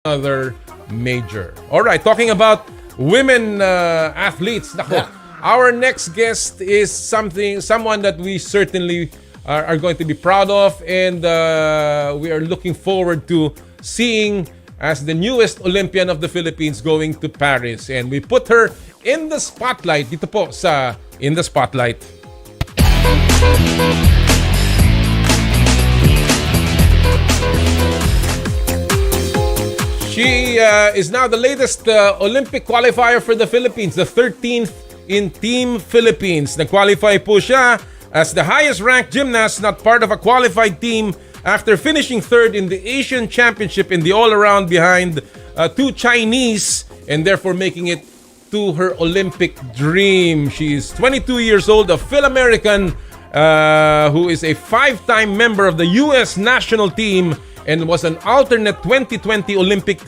another major. All right, talking about women athletes. Nako, our next guest is someone that we certainly are going to be proud of, and we are looking forward to seeing as the newest Olympian of the Philippines going to Paris. And we put her in the spotlight. Dito po sa In the Spotlight. She is now the latest Olympic qualifier for the Philippines, the 13th in Team Philippines. Nag-qualify po siya as the highest-ranked gymnast not part of a qualified team after finishing third in the Asian Championship in the all-around behind two Chinese, and therefore making it to her Olympic dream. She's 22 years old, a Filipino-American who is a five-time member of the U.S. national team and was an alternate 2020 Olympic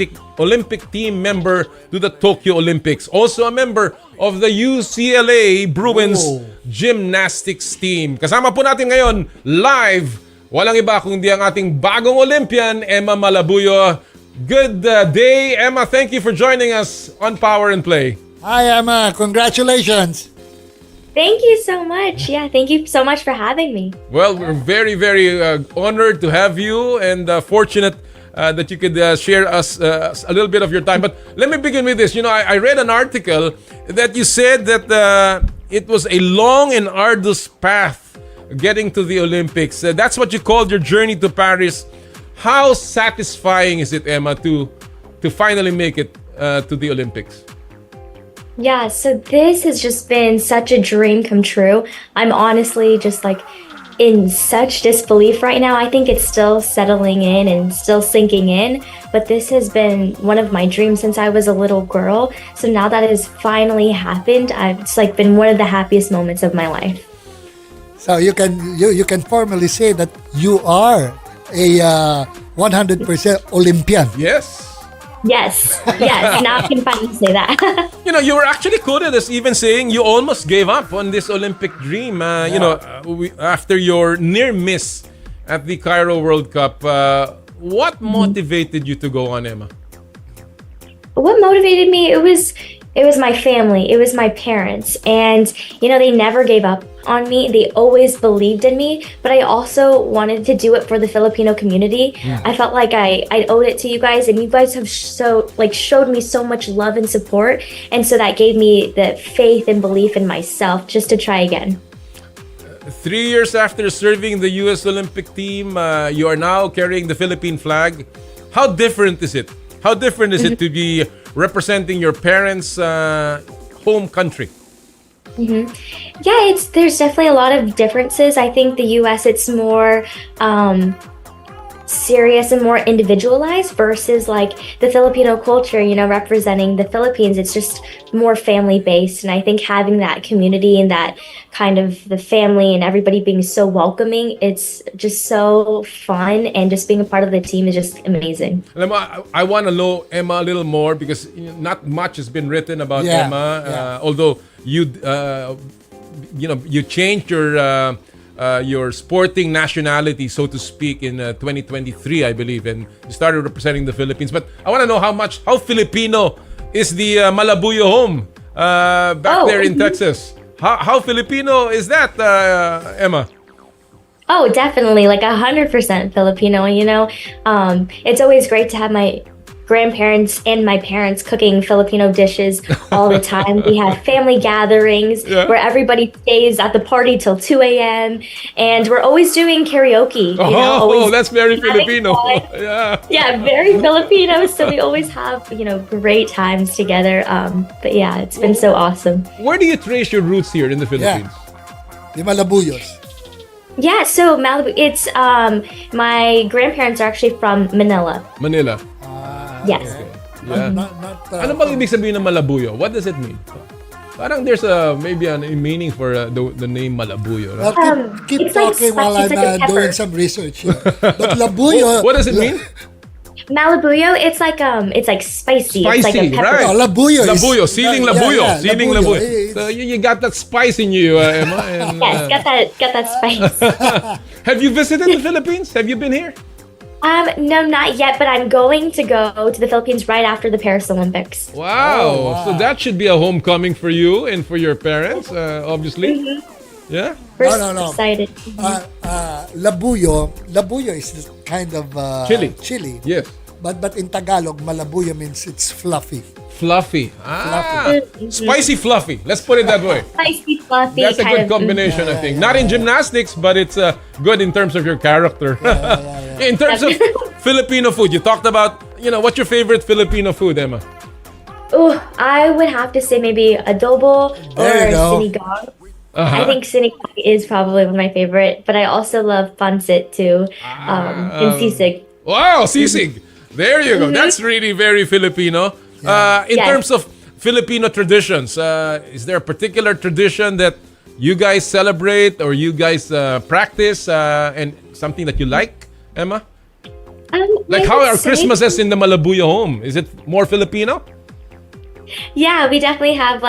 team member to the Tokyo Olympics. Also a member of the UCLA Bruins gymnastics team. Kasama po natin ngayon live, walang iba kundi ang ating bagong Olympian, Emma Malabuyo. Good day, Emma. Thank you for joining us on Power and Play. Hi, Emma. Congratulations. Thank you so much. Yeah, thank you so much for having me. Well, we're very, very honored to have you, and fortunate that you could share us a little bit of your time. But let me begin with this. You know, I read an article that you said that it was a long and arduous path getting to the Olympics. That's what you called your journey to Paris. How satisfying is it, Emma, to finally make it to the Olympics? Yeah, so this has just been such a dream come true. I'm honestly just like in such disbelief right now. I think it's still settling in and still sinking in, but this has been one of my dreams since I was a little girl. So now that it has finally happened, it's like been one of the happiest moments of my life. So you can formally say that you are a 100% Olympian. Yes. Yes, now I can finally say that. You know, you were actually quoted as even saying you almost gave up on this Olympic dream. You know, after your near miss at the Cairo World Cup, what motivated you to go on, Emma? What motivated me, it was my family, it was my parents, and you know, they never gave up on me. They always believed in me, but I also wanted to do it for the Filipino community. I felt like I owed it to you guys, and you guys have showed me so much love and support, and so that gave me the faith and belief in myself just to try again. 3 years after serving the U.S. Olympic team, you are now carrying the Philippine flag. How different is it? How different is it to be representing your parents' home country? Yeah, there's definitely a lot of differences. I think the U.S. it's more serious and more individualized versus like the Filipino culture, you know, representing the Philippines. It's just more family based, and I think having that community and that kind of the family and everybody being so welcoming, it's just so fun, and just being a part of the team is just amazing. I want to know Emma a little more because not much has been written about Emma. Although you changed your sporting nationality, so to speak, in 2023, I believe, and you started representing the Philippines. But I want to know how Filipino is the Malabuyo home back there in Texas. How Filipino is that, Emma? Oh, definitely, like 100% Filipino. You know, it's always great to have my grandparents and my parents cooking Filipino dishes all the time. We have family gatherings where everybody stays at the party till 2 a.m. and we're always doing karaoke. That's very Filipino. Yeah, very Filipino. So we always have, great times together. But yeah, it's been so awesome. Where do you trace your roots here in the Philippines? The Malabuyos. Yeah, so Malibu, it's my grandparents are actually from Manila. Yes. Okay. Yeah. Ano bang ibig sabihin ng Malabuyo? What does it mean? Parang there's maybe a meaning for the name Malabuyo. Right? Keep talking while I'm doing some research here. But Labuyo. What does it mean? Malabuyo, it's like spicy. It's like a pepper. Right? Oh, Labuyo. Labuyo, siling Labuyo, siling Labuyo. So you got that spice in you, Emma. And, yes, got that spice. Have you visited the Philippines? Have you been here? No, not yet, but I'm going to go to the Philippines right after the Paris Olympics. Wow. Oh, wow. So that should be a homecoming for you and for your parents, obviously. Yeah. We're No, no, no. excited. Labuyo is kind of chili. Yes. But in Tagalog, malabuyo means it's fluffy. Fluffy. Spicy fluffy. Let's put it that way. Spicy, fluffy. That's a kind good of- combination, I think. Not in gymnastics, but it's good in terms of your character. In terms of Filipino food, you talked about, what's your favorite Filipino food, Emma? Ooh, I would have to say maybe adobo or There you go. sinigang. I think sinigang is probably one of my favorite, but I also love pancit too, and sisig. Wow, sisig. There you go. That's really very Filipino. In Yes. terms of Filipino traditions, is there a particular tradition that you guys celebrate or you guys practice and something that you like, Emma? Like I how would are say- Christmases in the Malabuyo home? Is it more Filipino? Yeah, we definitely have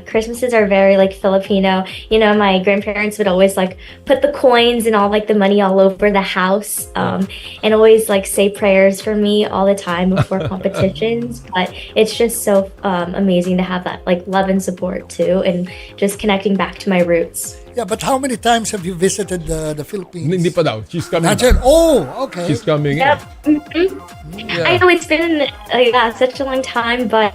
Christmases are very like Filipino. My grandparents would always like put the coins and all like the money all over the house, and always like say prayers for me all the time before competitions. But it's just so amazing to have that like love and support too, and just connecting back to my roots. Yeah, but how many times have you visited the Philippines? Hindi pa daw. She's coming Not back. yet. Oh, okay. She's coming Yep. in. I know it's been such a long time, but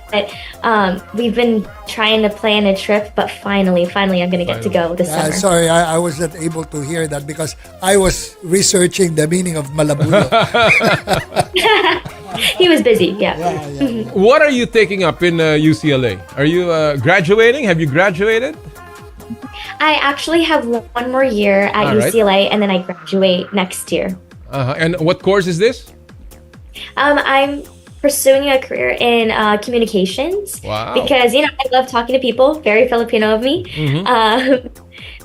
we've been trying to plan a trip. But finally, I'm gonna get to go this summer. Sorry, I was not able to hear that because I was researching the meaning of Malabuyo. He was busy. Yeah. What are you taking up in UCLA? Are you graduating? Have you graduated? I actually have one more year at All right. UCLA, and then I graduate next year. And what course is this? I'm pursuing a career in communications. Wow. Because I love talking to people. Very Filipino of me.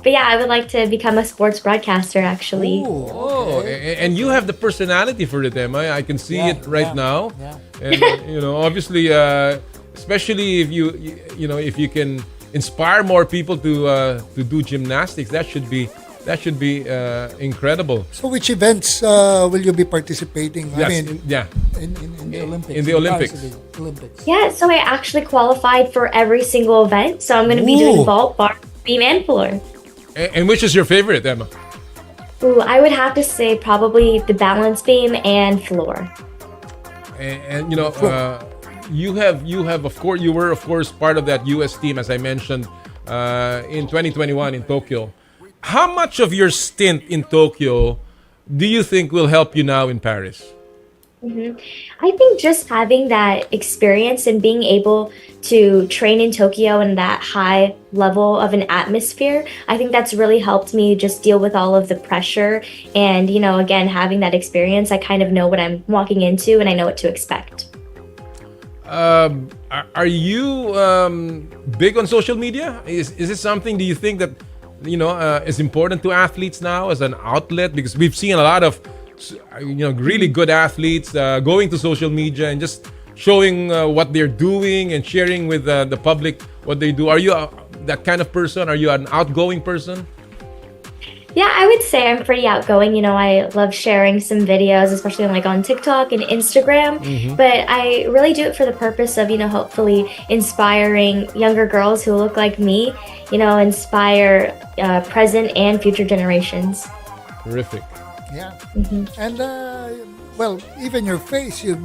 But yeah, I would like to become a sports broadcaster. Actually. Ooh, Oh, and you have the personality for it, Emma. I can see it right now. Yeah. And obviously, especially if if you can inspire more people to do gymnastics, that should be incredible. So which events will you be participating? Yes, I mean, in the Olympics. in the Olympics. Olympics. Yeah. So I actually qualified for every single event. So I'm going to be doing Ooh. vault, bar, beam, and floor. And which is your favorite, Emma? Ooh, I would have to say probably the balance beam and floor. And you have of course, you were of course part of that US team, as I mentioned, in 2021 in Tokyo. How much of your stint in Tokyo do you think will help you now in Paris? I think just having that experience and being able to train in Tokyo in that high level of an atmosphere, I think that's really helped me just deal with all of the pressure. And, again, having that experience, I kind of know what I'm walking into and I know what to expect. Are you big on social media? Is it something, do you think that is important to athletes now as an outlet? Because we've seen a lot of really good athletes going to social media and just showing what they're doing and sharing with the public what they do. Are you that kind of person? Are you an outgoing person? Yeah, I would say I'm pretty outgoing. I love sharing some videos, especially on TikTok and Instagram. But I really do it for the purpose of, hopefully inspiring younger girls who look like me, inspire present and future generations. Terrific. Yeah. And even your face, you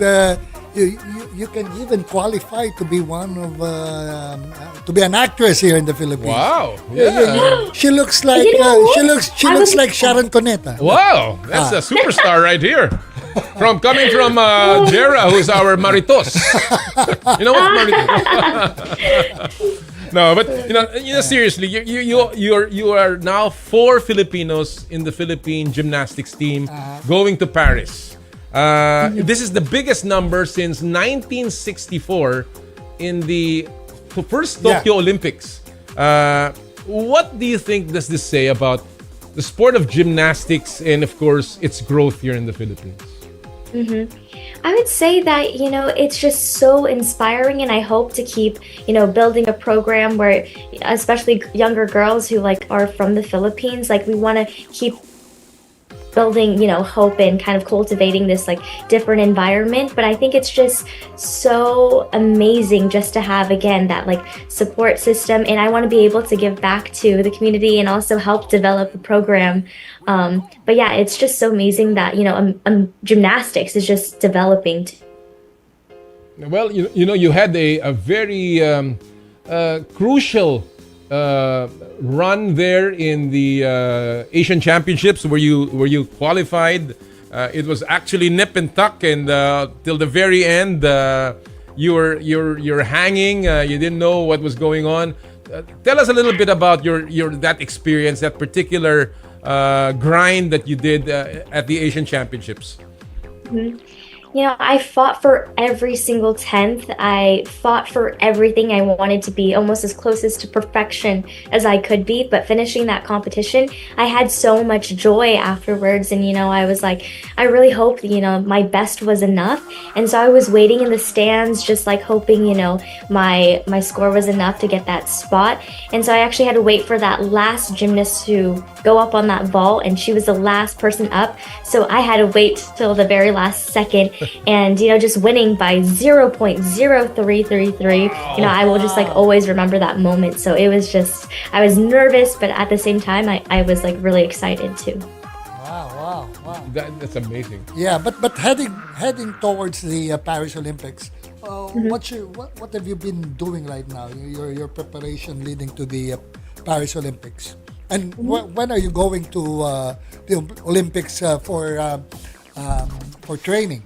can even qualify to be to be an actress here in the Philippines. Wow. Yeah. She looks like she looks like Sharon Cuneta. Wow. That's a superstar right here. Coming from Jera, who's our Maritos. You know what Maritos? No, but seriously, you are now 4 Filipinos in the Philippine gymnastics team going to Paris. This is the biggest number since 1964 in the first Tokyo Olympics. What do you think does this say about the sport of gymnastics and, of course, its growth here in the Philippines? I would say that, it's just so inspiring, and I hope to keep, building a program where, especially younger girls who are from the Philippines, we want to keep building, hope and kind of cultivating this like different environment. But I think it's just so amazing just to have, again, that like support system. And I want to be able to give back to the community and also help develop the program. But yeah, it's just so amazing that, gymnastics is just developing. Well, you had a very crucial run there in the Asian Championships where you qualified. It was actually nip and tuck, and till the very end, you're hanging. You didn't know what was going on. Tell us a little bit about your that experience, that particular grind that you did at the Asian Championships. Mm-hmm. I fought for every single 10th. I fought for everything. I wanted to be almost as closest to perfection as I could be. But finishing that competition, I had so much joy afterwards. And, I was like, I really hoped, my best was enough. And so I was waiting in the stands, just like hoping, my score was enough to get that spot. And so I actually had to wait for that last gymnast to go up on that vault. And she was the last person up. So I had to wait till the very last second. And just winning by 0.0333, I will just like always remember that moment. So it was just, I was nervous, but at the same time I was like really excited too. Wow. That's amazing. Yeah, but heading towards the Paris Olympics, what have you been doing right now? Your preparation leading to the Paris Olympics, and when are you going to the Olympics for training?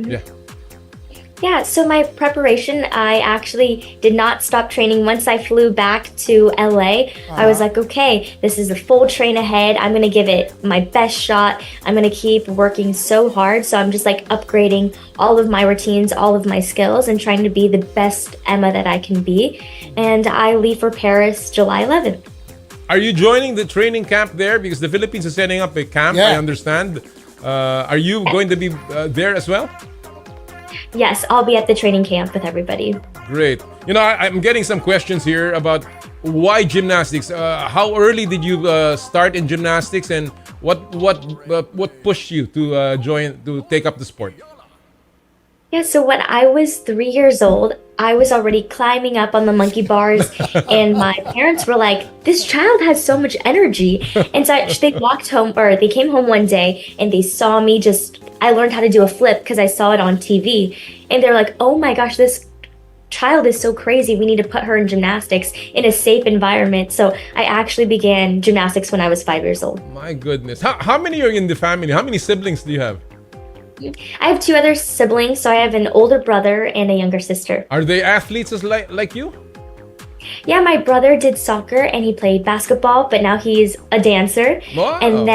Yeah, so my preparation, I actually did not stop training. Once I flew back to LA, I was like, okay, this is a full train ahead. I'm going to give it my best shot. I'm going to keep working so hard. So I'm just like upgrading all of my routines, all of my skills, and trying to be the best Emma that I can be. And I leave for Paris July 11th. Are you joining the training camp there? Because the Philippines is setting up a camp, I understand. Are you going to be there as well? Yes, I'll be at the training camp with everybody. Great. I'm getting some questions here about why gymnastics. How early did you start in gymnastics, and what pushed you to take up the sport? Yeah, so when I was 3 years old, I was already climbing up on the monkey bars, and my parents were like, this child has so much energy. And so they came home one day and they saw me I learned how to do a flip because I saw it on TV. And they're like, oh my gosh, this child is so crazy. We need to put her in gymnastics in a safe environment. So I actually began gymnastics when I was 5 years old. My goodness. How many are in the family? How many siblings do you have? I have 2 other siblings, so I have an older brother and a younger sister. Are they athletes like you? Yeah, my brother did soccer and he played basketball, but now he's a dancer. Wow. And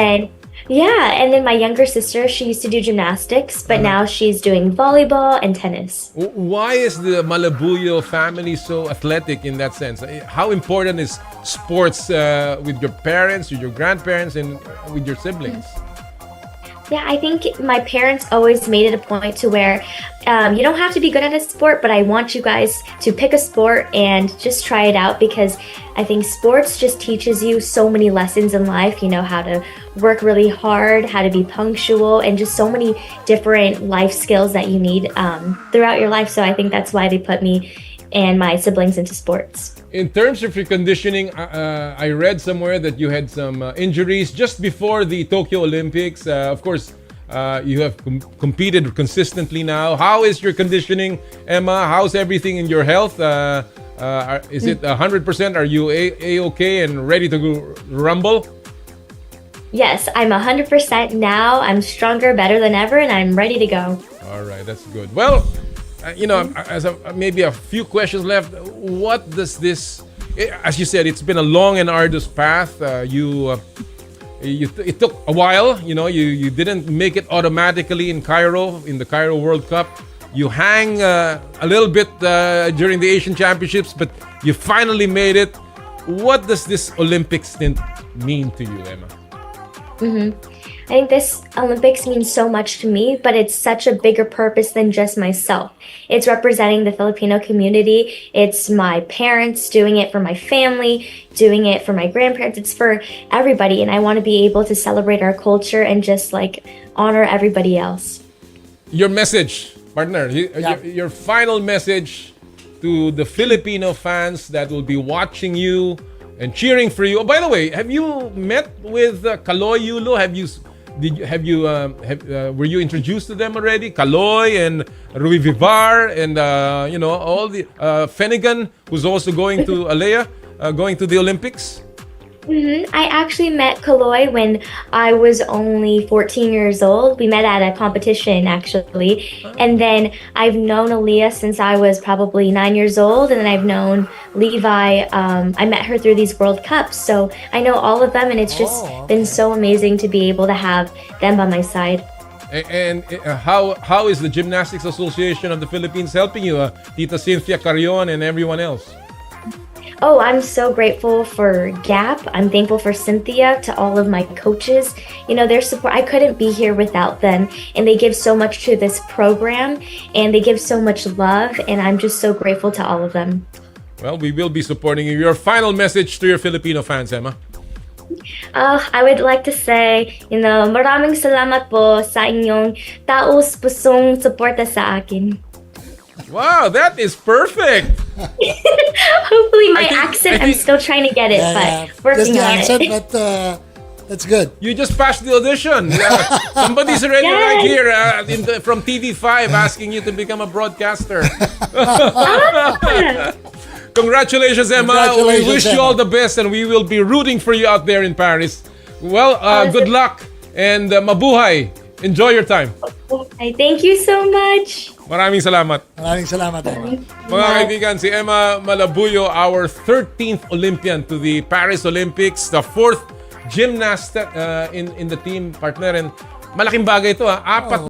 then my younger sister, she used to do gymnastics, but now she's doing volleyball and tennis. Why is the Malabuyo family so athletic in that sense? How important is sports with your parents, with your grandparents, and with your siblings? Yeah, I think my parents always made it a point to where you don't have to be good at a sport, but I want you guys to pick a sport and just try it out, because I think sports just teaches you so many lessons in life, how to work really hard, how to be punctual, and just so many different life skills that you need throughout your life. So I think that's why they put me and my siblings into sports. In terms of your conditioning, I read somewhere that you had some injuries just before the Tokyo Olympics. Of course, you have competed consistently now. How is your conditioning, Emma? How's everything in your health? Is it 100%? Are you A-okay and ready to rumble? Yes, I'm 100% now. I'm stronger, better than ever, and I'm ready to go. All right, that's good. Well, maybe a few questions left. What does this, as you said, it's been a long and arduous path. It took a while. You didn't make it automatically in the Cairo World Cup. You hang a little bit during the Asian Championships, but you finally made it. What does this Olympic stint mean to you, Emma? I think this Olympics means so much to me, but it's such a bigger purpose than just myself. It's representing the Filipino community. It's my parents doing it for my family, doing it for my grandparents. It's for everybody. And I want to be able to celebrate our culture and just like honor everybody else. Your message, partner, your final message to the Filipino fans that will be watching you and cheering for you. Oh, by the way, have you met with Kaloy Yulo? Were you introduced to them already? Kaloy and Rui Vivar and all the Fenigan, who's also going to Alea, going to the Olympics. I actually met Kaloy when I was only 14 years old. We met at a competition, actually. And then I've known Aaliyah since I was probably 9 years old. And then I've known Levi. I met her through these World Cups. So I know all of them. And it's just been so amazing to be able to have them by my side. And how is the Gymnastics Association of the Philippines helping you, Tita Cynthia Carrion and everyone else? Oh, I'm so grateful for GAP. I'm thankful for Cynthia, to all of my coaches. Their support, I couldn't be here without them. And they give so much to this program and they give so much love. And I'm just so grateful to all of them. Well, we will be supporting you. Your final message to your Filipino fans, Emma? I would like to say, maraming salamat po sa inyong taos pusong suporta sa akin. Wow, that is perfect. Hopefully my accent, I'm still trying to get it, but working the on accent, it. but that's good. You just passed the audition. Somebody's already right here from TV5 asking you to become a broadcaster. Congratulations, Emma. We wish you all the best and we will be rooting for you out there in Paris. Well, good luck and mabuhay. Enjoy your time. Thank you so much. Maraming salamat. Maraming salamat, Emma. Mga kaibigan, si Emma Malabuyo, our 13th Olympian to the Paris Olympics, the 4th gymnast in the team, partner. And malaking bagay ito, 4